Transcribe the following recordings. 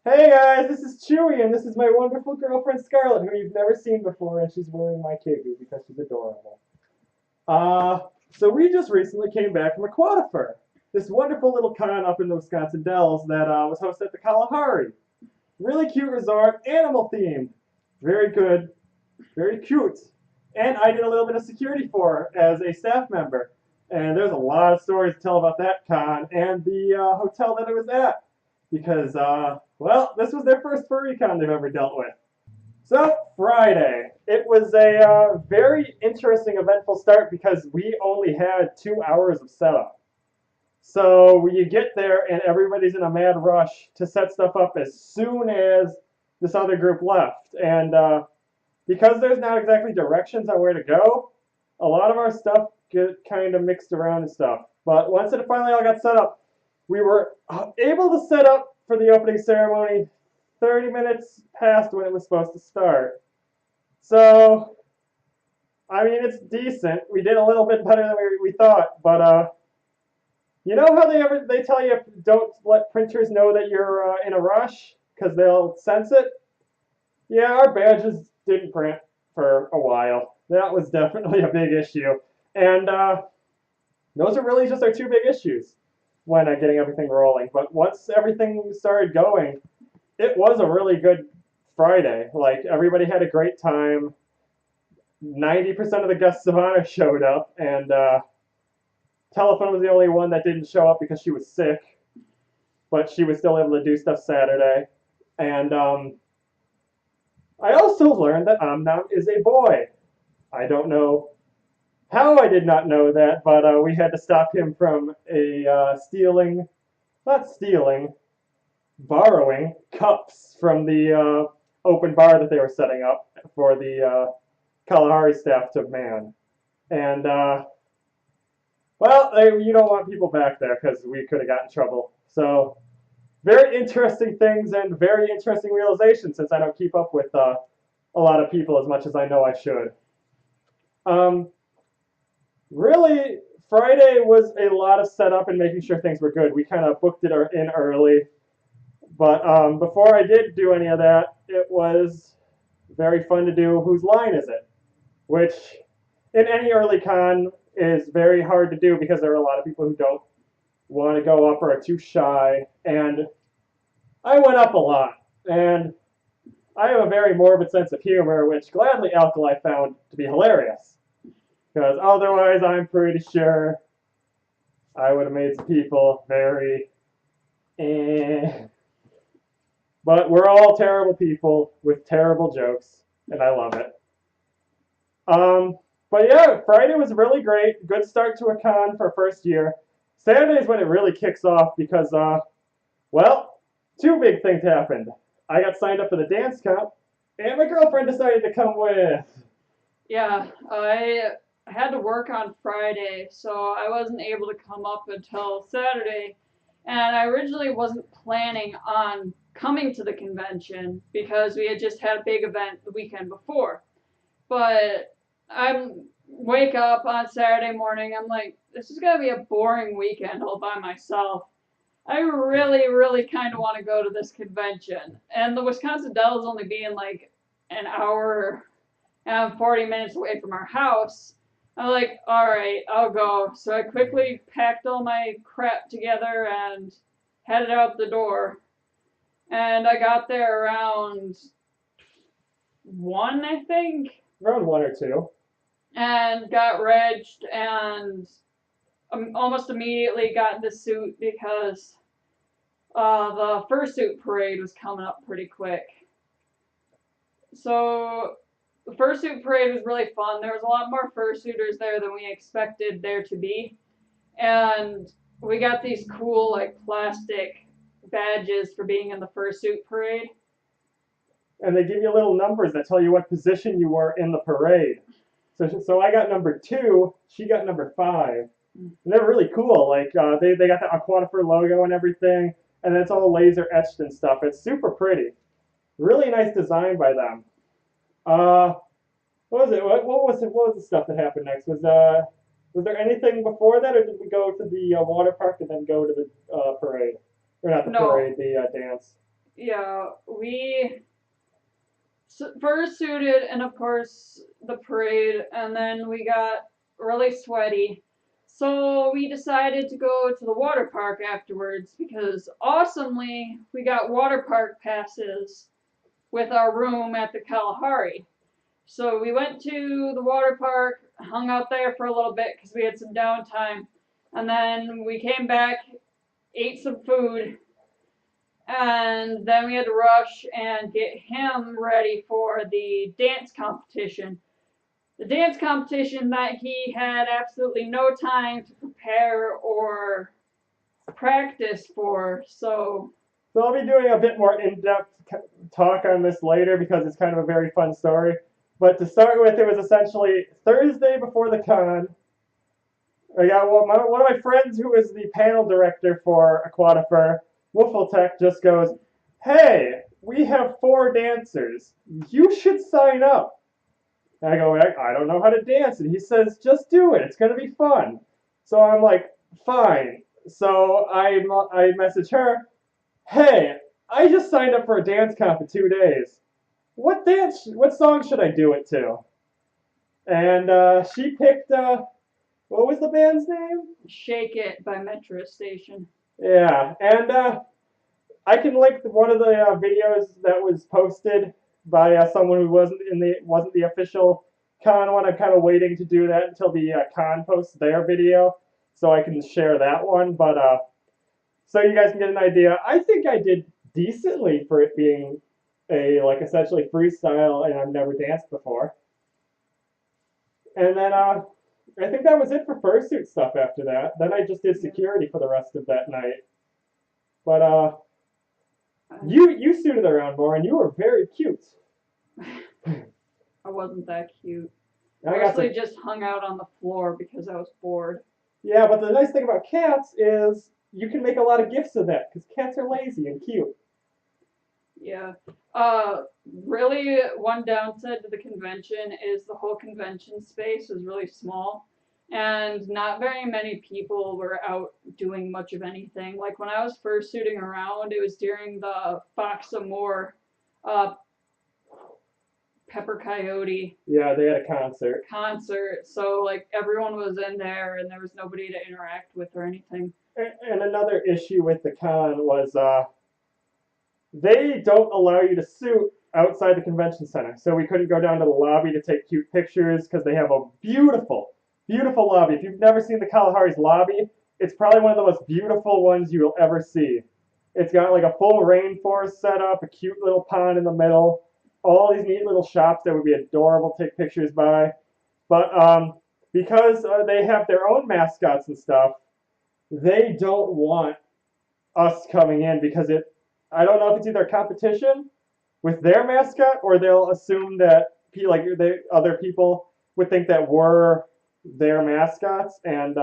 Hey guys, this is Chewy, and this is my wonderful girlfriend Scarlett, who you've never seen before, and she's wearing my Kegu because she's adorable. Uh, so we just recently came back from Aquatifur, this wonderful little con up in the Wisconsin Dells that was hosted at the Kalahari. Really cute resort, animal themed, very good, very cute. And I did a little bit of security for her as a staff member, and there's a lot of stories to tell about that con and the hotel that it was at because, well, this was their first furry con they've ever dealt with. So, Friday. It was a very interesting, eventful start because we only had 2 hours of setup. So, when you get there and everybody's in a mad rush to set stuff up as soon as this other group left. And because there's not exactly directions on where to go, a lot of our stuff get kind of mixed around and stuff. But once it finally all got set up, we were able to set up for the opening ceremony 30 minutes past when it was supposed to start. So, I mean, it's decent. We did a little bit better than we thought, but you know how they tell you don't let printers know that you're in a rush because they'll sense it. Yeah, our badges didn't print for a while. That was definitely a big issue, and those are really just our two big issues when getting everything rolling. But once everything started going, it was a really good Friday. Like everybody had a great time. 90% of the guests of honor showed up, and Telephone was the only one that didn't show up because she was sick, but she was still able to do stuff Saturday. And I also learned that Amnam is a boy. I don't know how I did not know that, but we had to stop him from not stealing, borrowing cups from the open bar that they were setting up for the Kalahari staff to man. And, well, you don't want people back there because we could have gotten in trouble. So, very interesting things and very interesting realizations since I don't keep up with a lot of people as much as I know I should. Um, really, Friday was a lot of setup and making sure things were good. We kind of booked it in early. But before I did do any of that, it was very fun to do Whose Line Is It? Which in any early con is very hard to do because there are a lot of people who don't want to go up or are too shy. And I went up a lot. And I have a very morbid sense of humor, which gladly Alkali found to be hilarious. Because otherwise, I'm pretty sure I would have made some people very eh. But we're all terrible people with terrible jokes, and I love it. But yeah, Friday was really great. Good start to a con for first year. Saturday is when it really kicks off because, well, two big things happened. I got signed up for the dance comp, and my girlfriend decided to come with. Yeah, I had to work on Friday, so I wasn't able to come up until Saturday. And I originally wasn't planning on coming to the convention because we had just had a big event the weekend before. But I wake up on Saturday morning, I'm like, this is gonna be a boring weekend all by myself. I really, really kind of want to go to this convention. And the Wisconsin Dells only being like an hour and 40 minutes away from our house. I'm like, all right, I'll go. So I quickly packed all my crap together and headed out the door. And I got there around 1, I think, Around one or two. and got regged and almost immediately got in the suit because the fursuit parade was coming up pretty quick. So the fursuit parade was really fun. There was a lot more fursuiters there than we expected there to be. And we got these cool like plastic badges for being in the fursuit parade. And they give you little numbers that tell you what position you were in the parade. So I got number two, she got number five. And they're really cool. Like they got the Aquatifur logo and everything, and it's all laser etched and stuff. It's super pretty. Really nice design by them. Uh, what was it? What was the stuff that happened next? Was there anything before that, or did we go to the water park and then go to the parade? Or not the No, parade, the dance. yeah, we first suited, and of course the parade, and then we got really sweaty. So we decided to go to the water park afterwards because awesomely we got water park passes with our room at the Kalahari. So we went to the water park, hung out there for a little bit because we had some downtime, and then we came back, ate some food, and then we had to rush and get him ready for the dance competition. The dance competition that he had absolutely no time to prepare or practice for. So I'll be doing a bit more in-depth talk on this later because it's kind of a very fun story. But to start with, it was essentially Thursday before the con. I got one of my friends who is the panel director for Aquatifur, Wolfeltech, just goes, "Hey, we have 4 dancers. You should sign up." And I go, "I don't know how to dance." And he says, "Just do it. It's going to be fun." So I'm like, "Fine." So I message her, "Hey, I just signed up for a dance comp in 2 days. What song should I do it to?" And she picked, what was the band's name? Shake It by Metro Station. Yeah, and I can link one of the videos that was posted by someone who wasn't the official con one. I'm kind of waiting to do that until the con posts their video, so I can share that one. But so you guys can get an idea. I think I did decently for it being a like essentially freestyle, and I've never danced before. And then I think that was it for fursuit stuff after that. Then I just did security for the rest of that night. But you suited around more, and you were very cute. I wasn't that cute. I Mostly just hung out on the floor because I was bored. Yeah, but the nice thing about cats is you can make a lot of gifts of that because cats are lazy and cute. Yeah. Really, one downside to the convention is the whole convention space was really small, and not very many people were out doing much of anything. Like when I was first suiting around, it was during the Fox Moore uh, Pepper Coyote Yeah, they had a concert. so like everyone was in there, and there was nobody to interact with or anything. And another issue with the con was they don't allow you to suit outside the convention center. So we couldn't go down to the lobby to take cute pictures because they have a beautiful, beautiful lobby. If you've never seen the Kalahari's lobby, it's probably one of the most beautiful ones you will ever see. It's got like a full rainforest set up, a cute little pond in the middle, all these neat little shops that would be adorable to take pictures by. But because they have their own mascots and stuff, they don't want us coming in because I don't know if it's either a competition with their mascot or they'll assume that other people would think that we're their mascots and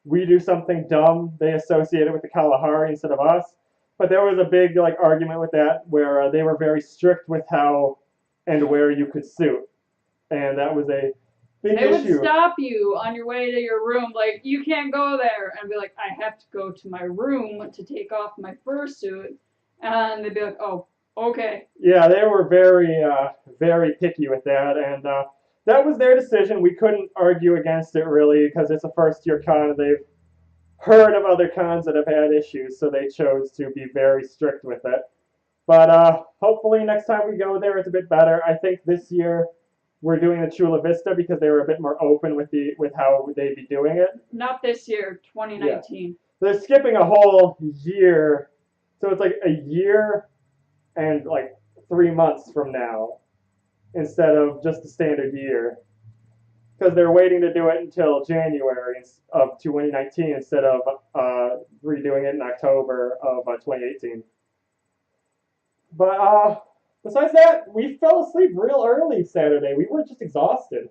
we do something dumb. They associate it with the Kalahari instead of us. But there was a big like argument with that where they were very strict with how and where you could suit, and that was a big They issue. would stop you on your way to your room, like, you can't go there, and be like, I have to go to my room to take off my fursuit, and they'd be like, oh, okay. Yeah, they were very picky with that, and that was their decision. We couldn't argue against it really because it's a first-year con, and they've heard of other cons that have had issues, so they chose to be very strict with it. But hopefully next time we go there, it's a bit better. I think this year we're doing the Chula Vista because they were a bit more open with how they'd be doing it. Not this year, 2019. Yeah. They're skipping a whole year, so it's like a year and like 3 months from now instead of just a standard year because they're waiting to do it until January of 2019 instead of redoing it in October of 2018. But besides that, we fell asleep real early Saturday. We were just exhausted.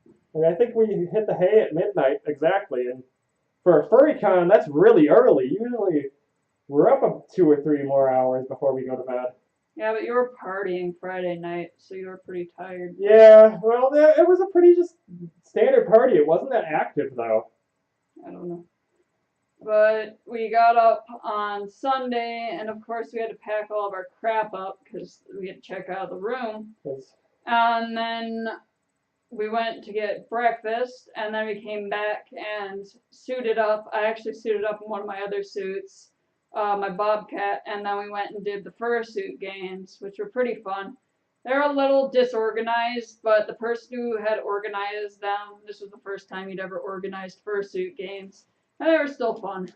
I mean, I think we hit the hay at midnight exactly, and for a furry con, that's really early. Usually, we're up 2 or 3 more hours before we go to bed. Yeah, but you were partying Friday night, so you were pretty tired. Yeah, well, it was a pretty just standard party. It wasn't that active though. I don't know. But we got up on Sunday, and of course we had to pack all of our crap up because we had to check out of the room. And then we went to get breakfast, and then we came back and suited up. I actually suited up in one of my other suits, my Bobcat, and then we went and did the fursuit games, which were pretty fun. They're a little disorganized, but the person who had organized them, this was the first time he'd ever organized fursuit games, and they were still fun.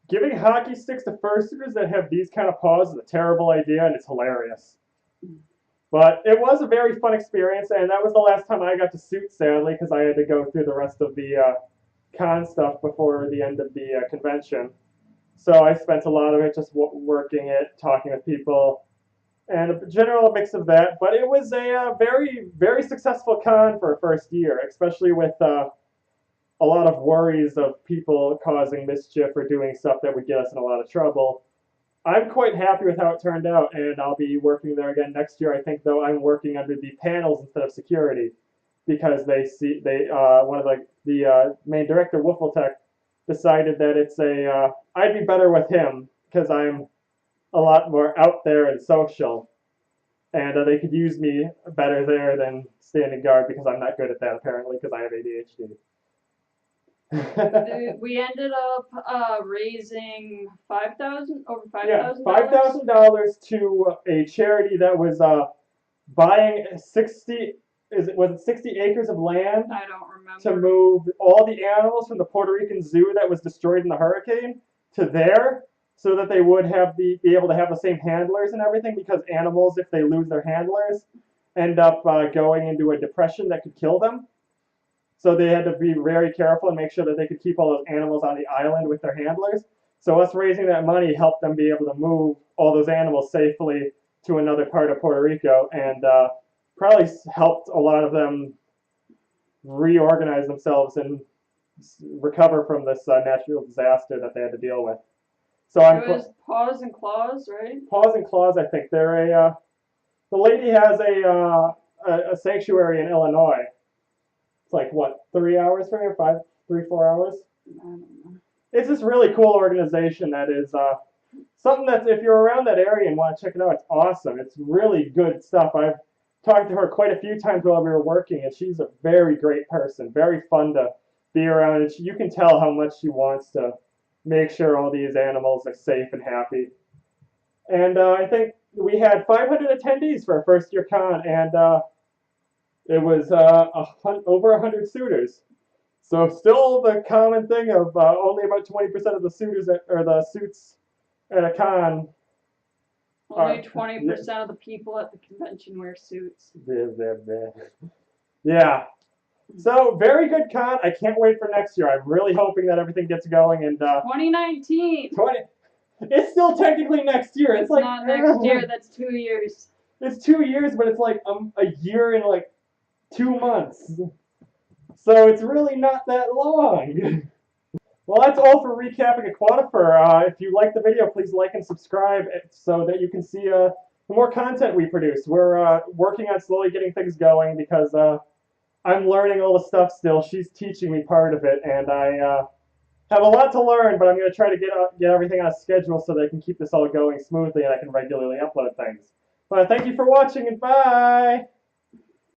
Giving hockey sticks to fursuiters that have these kind of paws is a terrible idea, and it's hilarious. But it was a very fun experience, and that was the last time I got to suit, sadly, because I had to go through the rest of the con stuff before the end of the convention. So I spent a lot of it just working it, talking with people, and a general mix of that. But it was a very, very successful con for a first year, especially with a lot of worries of people causing mischief or doing stuff that would get us in a lot of trouble. I'm quite happy with how it turned out, and I'll be working there again next year. I think, though, I'm working under the panels instead of security because one of the main director, Wolfeltech, decided that I'd be better with him because I'm a lot more out there and social, and they could use me better there than standing guard because I'm not good at that apparently because I have ADHD. We ended up raising over $5,000. $5,000 to a charity that was buying 60 acres of land I don't remember. to move all the animals from the Puerto Rican zoo that was destroyed in the hurricane to there, so that they would be able to have the same handlers and everything. Because animals, if they lose their handlers, end up going into a depression that could kill them. So they had to be very careful and make sure that they could keep all those animals on the island with their handlers. So us raising that money helped them be able to move all those animals safely to another part of Puerto Rico, and probably helped a lot of them reorganize themselves and recover from this natural disaster that they had to deal with. So it was Paws and Claws, right? Paws and Claws, I think they're the lady has a sanctuary in Illinois. It's like what, 3 hours from here? 4 hours? I don't know. It's this really cool organization that is something that if you're around that area and want to check it out, it's awesome. It's really good stuff. I've talked to her quite a few times while we were working, and she's a very great person, very fun to be around. And you can tell how much she wants to make sure all these animals are safe and happy. And I think we had 500 attendees for our first year con, and it was over 100 suitors. So still the common thing of only about 20% of the suitors or the suits at a con. Only 20% of the people at the convention wear suits. Yeah. So very good con. I can't wait for next year. I'm really hoping that everything gets going. And 2019. It's still technically next year. It's like not next year. That's 2 years. It's 2 years, but it's like a year and like 2 months. So it's really not that long. Well, that's all for recapping Aquatifur. If you like the video, please like and subscribe so that you can see the more content we produce. We're working on slowly getting things going because I'm learning all the stuff still. She's teaching me part of it, and I have a lot to learn, but I'm going to try to get everything on a schedule so that I can keep this all going smoothly and I can regularly upload things. But thank you for watching, and bye!